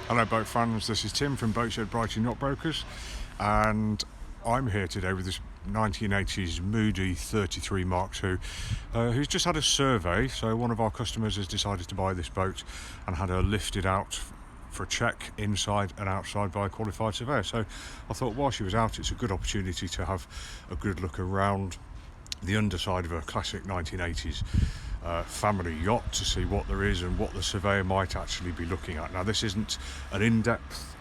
Hello boat fans, this is Tim from Brighton Yacht Brokers, and I'm here today with this 1980s Moody 33 Mark II, who's just had a survey. So one of our customers has decided to buy this boat and had her lifted out for a check inside and outside by a qualified surveyor. So I thought while she was out, it's a good opportunity to have a good look around the underside of a classic 1980s family yacht to see what there is and what the surveyor might actually be looking at. Now, this isn't an in-depth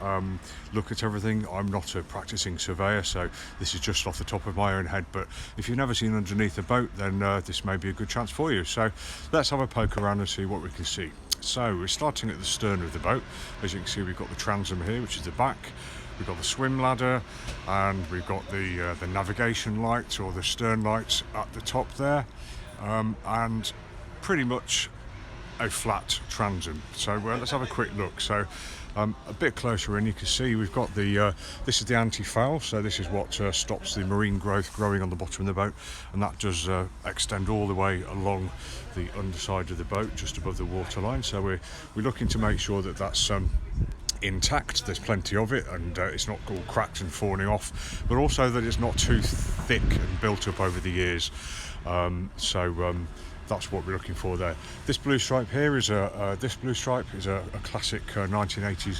look at everything. I'm not a practicing surveyor, so this is just off the top of my own head, but if you've never seen underneath a boat, then this may be a good chance for you. So let's have a poke around and see what we can see. So we're starting at the stern of the boat. As you can see, we've got the transom here, which is the back. We've got the swim ladder, and we've got the navigation lights, or the stern lights, at the top there, and pretty much a flat transom. So let's have a quick look. So a bit closer in, you can see we've got the this is the anti-foul, so this is what stops the marine growth growing on the bottom of the boat, and that does extend all the way along the underside of the boat just above the waterline. So we're looking to make sure that that's intact. There's plenty of it, and it's not all cracked and falling off, but also that it's not too thick and built up over the years. That's what we're looking for there. This blue stripe here is a classic 1980s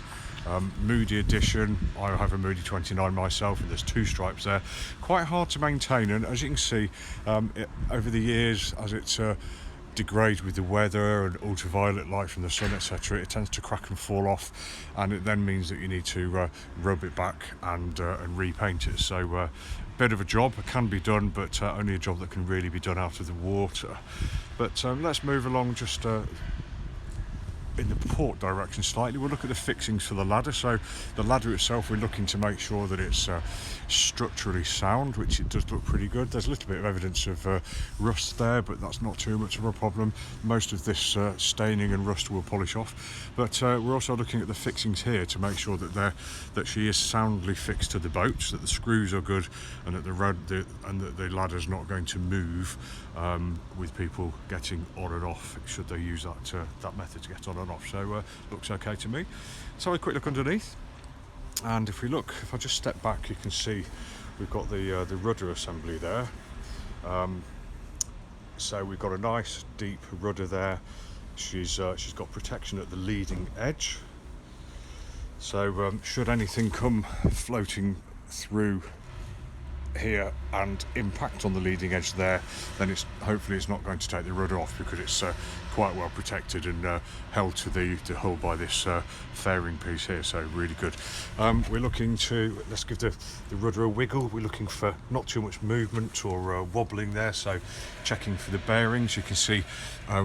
Moody edition. I have a Moody 29 myself, and there's two stripes there. Quite hard to maintain, and as you can see, over the years, as it's degrades with the weather and ultraviolet light from the sun, etc., it tends to crack and fall off, and it then means that you need to rub it back and repaint it. So bit of a job, it can be done, but only a job that can really be done out of the water. But let's move along just in the port direction slightly. We'll look at the fixings for the ladder. So the ladder itself, we're looking to make sure that it's structurally sound, which it does look pretty good. There's a little bit of evidence of rust there, but that's not too much of a problem. Most of this staining and rust will polish off. But we're also looking at the fixings here to make sure that she is soundly fixed to the boat, so that the screws are good, and that the ladder's not going to move with people getting on and off should they use that method to get on and off. So looks okay to me. Let's have a quick look underneath, and if I just step back, you can see we've got the rudder assembly there. So we've got a nice deep rudder there. She's got protection at the leading edge, so should anything come floating through here and impact on the leading edge there, then hopefully it's not going to take the rudder off, because it's quite well protected and held to the hull by this fairing piece here. So really good. We're looking to, let's give the rudder a wiggle. We're looking for not too much movement or wobbling there, so checking for the bearings. You can see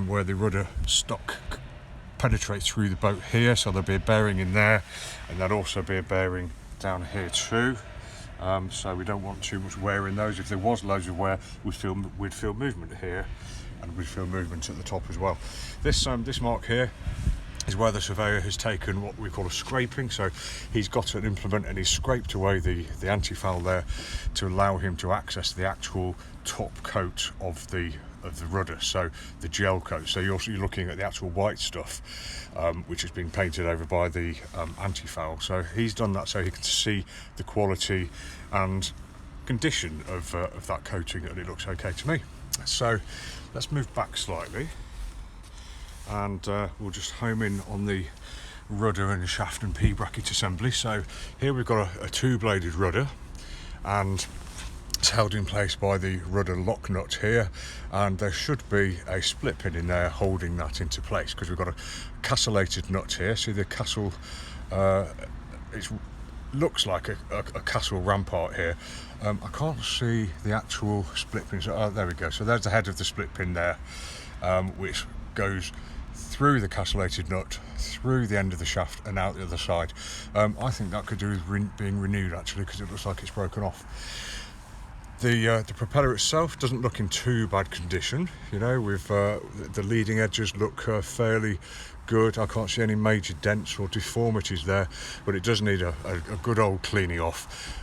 where the rudder stock penetrates through the boat here, so there'll be a bearing in there, and there'll also be a bearing down here too. So we don't want too much wear in those. If there was loads of wear, we'd feel movement here, and we'd feel movement at the top as well. This mark here is where the surveyor has taken what we call a scraping. So he's got an implement and he's scraped away the anti-foul there to allow him to access the actual top coat of the rudder, so the gel coat. So you're looking at the actual white stuff, which has been painted over by the anti-foul. So he's done that so he can see the quality and condition of that coating, and it looks okay to me. So let's move back slightly, and we'll just home in on the rudder and shaft and P-bracket assembly. So here we've got a two-bladed rudder, and it's held in place by the rudder lock nut here, and there should be a split pin in there holding that into place, because we've got a castellated nut here. See the castle, it looks like a castle rampart here. I can't see the actual split pin. So, there we go. So there's the head of the split pin there, which goes through the castellated nut, through the end of the shaft, and out the other side. I think that could do with being renewed, actually, because it looks like it's broken off. The propeller itself doesn't look in too bad condition. You know, with the leading edges look fairly good. I can't see any major dents or deformities there, but it does need a good old cleaning off.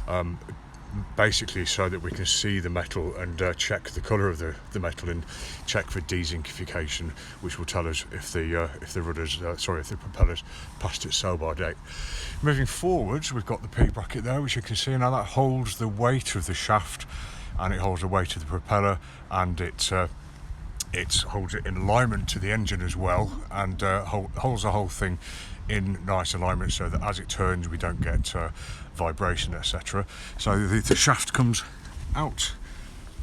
basically so that we can see the metal and check the colour of the metal and check for dezincification, which will tell us if the rudders, if the propeller's past its sell-by date. Moving forwards, we've got the P bracket there, which you can see now that holds the weight of the shaft, and it holds the weight of the propeller, and it holds it in alignment to the engine as well, and holds the whole thing in nice alignment so that as it turns we don't get vibration, etc. So the shaft comes out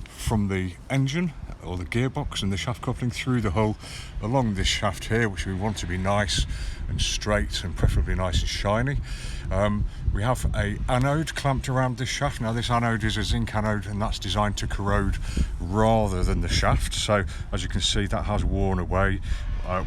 from the engine or the gearbox and the shaft coupling through the hull along this shaft here, which we want to be nice and straight and preferably nice and shiny. We have a anode clamped around this shaft. Now this anode is a zinc anode, and that's designed to corrode rather than the shaft. So as you can see, that has worn away.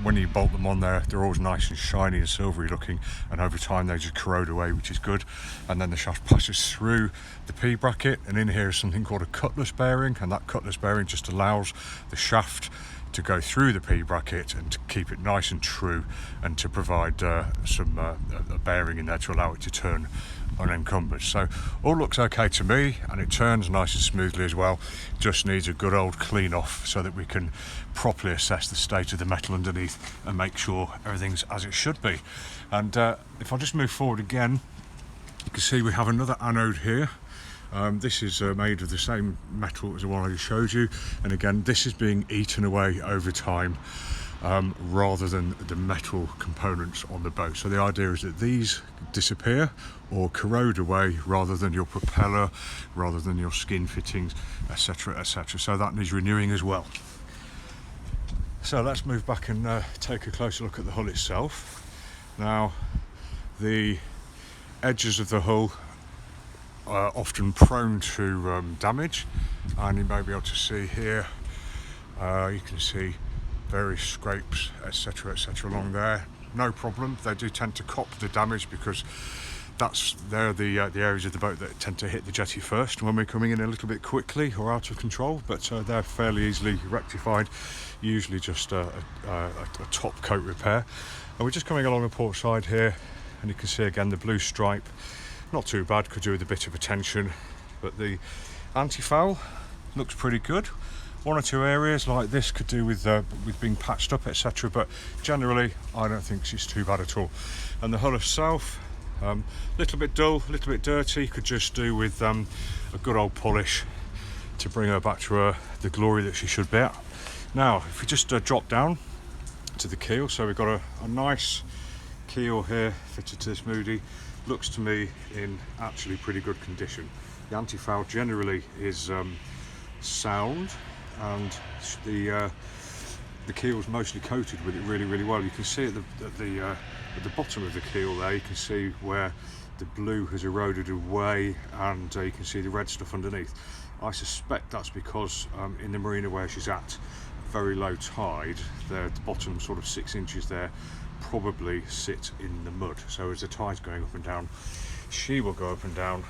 When you bolt them on there, they're always nice and shiny and silvery looking, and over time they just corrode away, which is good. And then the shaft passes through the P bracket, and in here is something called a cutlass bearing, and that cutlass bearing just allows the shaft to go through the P bracket and to keep it nice and true, and to provide a bearing in there to allow it to turn unencumbered. So all looks okay to me, and it turns nice and smoothly as well. Just needs a good old clean off so that we can properly assess the state of the metal underneath and make sure everything's as it should be. And if I just move forward again, you can see we have another anode here. This is made of the same metal as the one I just showed you, and again this is being eaten away over time rather than the metal components on the boat. So the idea is that these disappear or corrode away rather than your propeller, rather than your skin fittings, etc, etc. So that needs renewing as well. So let's move back and take a closer look at the hull itself. Now the edges of the hull are often prone to damage, and you may be able to see here, you can see various scrapes, etc, etc along there. No problem, they do tend to cop the damage because they're the areas of the boat that tend to hit the jetty first when we're coming in a little bit quickly or out of control, but they're fairly easily rectified, usually just a top coat repair. And we're just coming along the port side here, and you can see again the blue stripe, not too bad, could do with a bit of attention, but the anti-foul looks pretty good. One or two areas like this could do with being patched up, etc, but generally I don't think it's too bad at all. And the hull itself, little bit dull, little bit dirty, could just do with a good old polish to bring her back to the glory that she should be at. Now if we just drop down to the keel, so we've got a nice keel here fitted to this Moody. Looks to me in actually pretty good condition. The anti-foul generally is sound, and the keel's mostly coated with it really well. You can see at the bottom of the keel there, you can see where the blue has eroded away, and you can see the red stuff underneath. I suspect that's because in the marina where she's at, very low tide, the bottom sort of 6 inches there probably sit in the mud. So as the tide's going up and down, she will go up and down,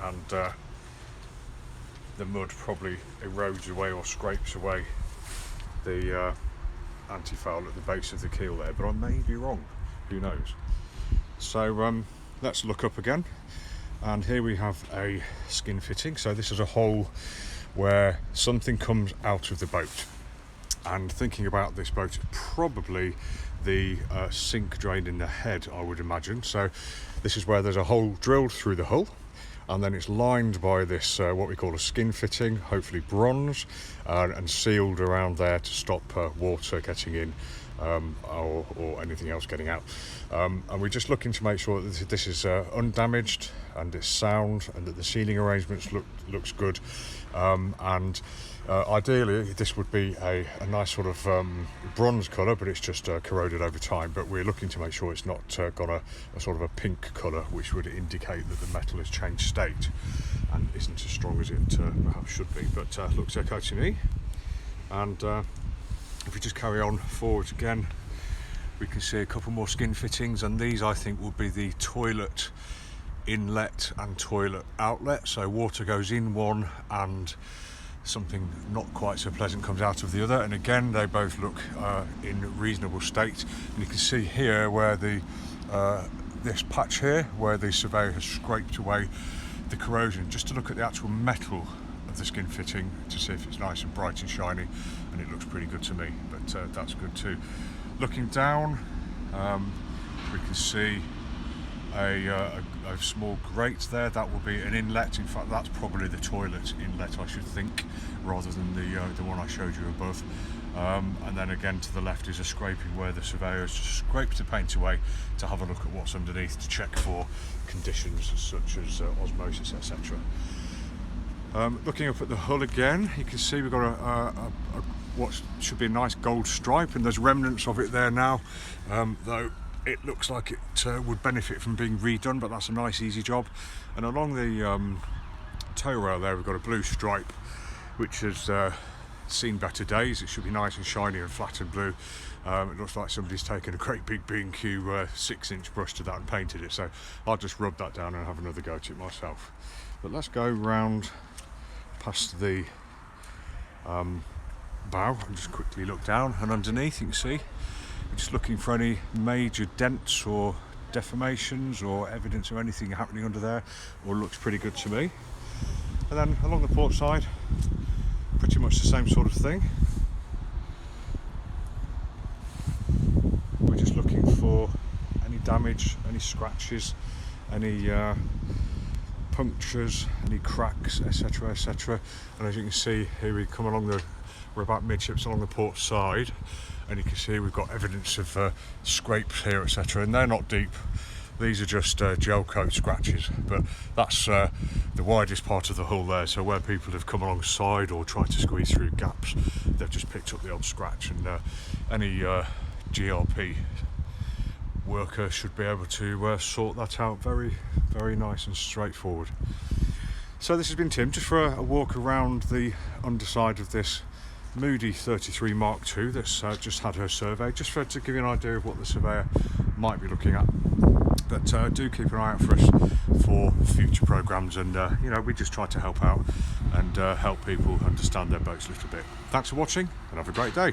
and the mud probably erodes away or scrapes away the anti-foul at the base of the keel there, but I may be wrong, who knows. So let's look up again, and here we have a skin fitting. So this is a hole where something comes out of the boat, and thinking about this boat, probably the sink drain in the head, I would imagine. So this is where there's a hole drilled through the hull, and then it's lined by this what we call a skin fitting, hopefully bronze, and sealed around there to stop water getting in or anything else getting out. And we're just looking to make sure that this is undamaged and it's sound, and that the sealing arrangements looks good, and ideally this would be a nice sort of bronze colour, but it's just corroded over time. But we're looking to make sure it's not got a sort of a pink colour, which would indicate that the metal has changed state and isn't as strong as it perhaps should be, but looks okay to me. And if we just carry on forward again, we can see a couple more skin fittings, and these I think will be the toilet inlet and toilet outlet. So water goes in one and something not quite so pleasant comes out of the other, and again they both look in reasonable state. And you can see here where the this patch here where the surveyor has scraped away the corrosion, just to look at the actual metal of the skin fitting to see if it's nice and bright and shiny, and it looks pretty good to me, but that's good too. Looking down, we can see a small grate there. That will be an inlet. In fact, that's probably the toilet inlet, I should think, rather than the one I showed you above. And then again to the left is a scraping where the surveyor scraped the paint away to have a look at what's underneath, to check for conditions such as osmosis, etc. Looking up at the hull again, you can see we've got a what should be a nice gold stripe, and there's remnants of it there now, though it looks like it would benefit from being redone, but that's a nice easy job. And along the tail rail there, we've got a blue stripe which has seen better days. It should be nice and shiny and flat and blue. It looks like somebody's taken a great big B&Q 6-inch brush to that and painted it, so I'll just rub that down and have another go at it myself. But let's go round past the bow and just quickly look down, and underneath you can see we're just looking for any major dents or deformations or evidence of anything happening under there. All looks pretty good to me. And then along the port side, pretty much the same sort of thing. We're just looking for any damage, any scratches, any punctures, any cracks, etc, etc. And as you can see here, we come along we're about midships along the port side, and you can see we've got evidence of scrapes here, etc, and they're not deep. These are just gel coat scratches, but that's the widest part of the hull there, so where people have come alongside or tried to squeeze through gaps, they've just picked up the odd scratch, and any GRP worker should be able to sort that out very, very nice and straightforward. So this has been Tim, just for a walk around the underside of this Moody 33 Mark II that's just had her survey, just to give you an idea of what the surveyor might be looking at. But do keep an eye out for us for future programmes, and you know, we just try to help out and help people understand their boats a little bit. Thanks for watching, and have a great day.